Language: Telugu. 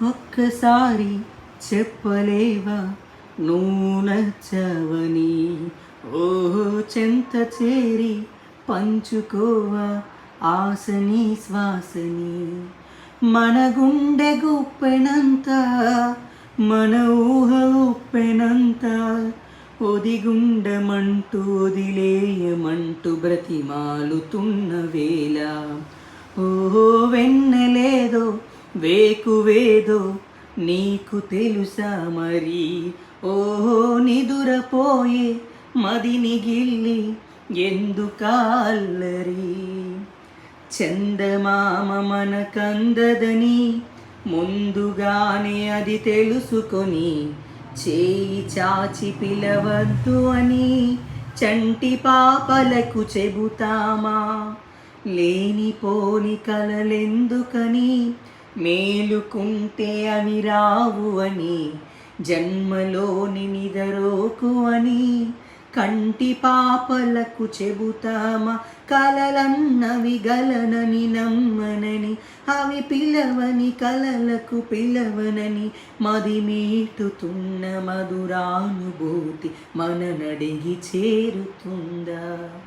ఒక్కసారి చెప్పలేవా నువ్వు నచ్చవని. ఓహో చెంత చేరి పంచుకోవా ఆశని శ్వాసని. మన గుండె గుప్పెనంత, మన ఊహ ఉప్పెనంత, ఒదిగుండమంటూ వదిలేయమంటూ బ్రతిమాలుతున్న వేళ. ఓహో వెన్నెలేదో వేకువేదో నీకు తెలుసా మరి. ఓహో నిదురపోయే మదిని గిల్లి ఎందుకాల్లరి. చందమామ మనకందదని ముందుగానే అది తెలుసుకొని చేయి చాచి పిలవద్దు అని చంటి పాపలకు చెబుతామా. లేనిపోని కలలెందుకని మేలుకుంటే అవి రావు అని. జన్మలోని నిదరోకు అని కంటి పాపలకు చెబుతామా. కలలన్నవి గలనని నమ్మనని, అవి పిలవని కలలకు పిలవనని. మది మీటుతున్న మధురానుభూతి మననడిగి చేరుతుందా.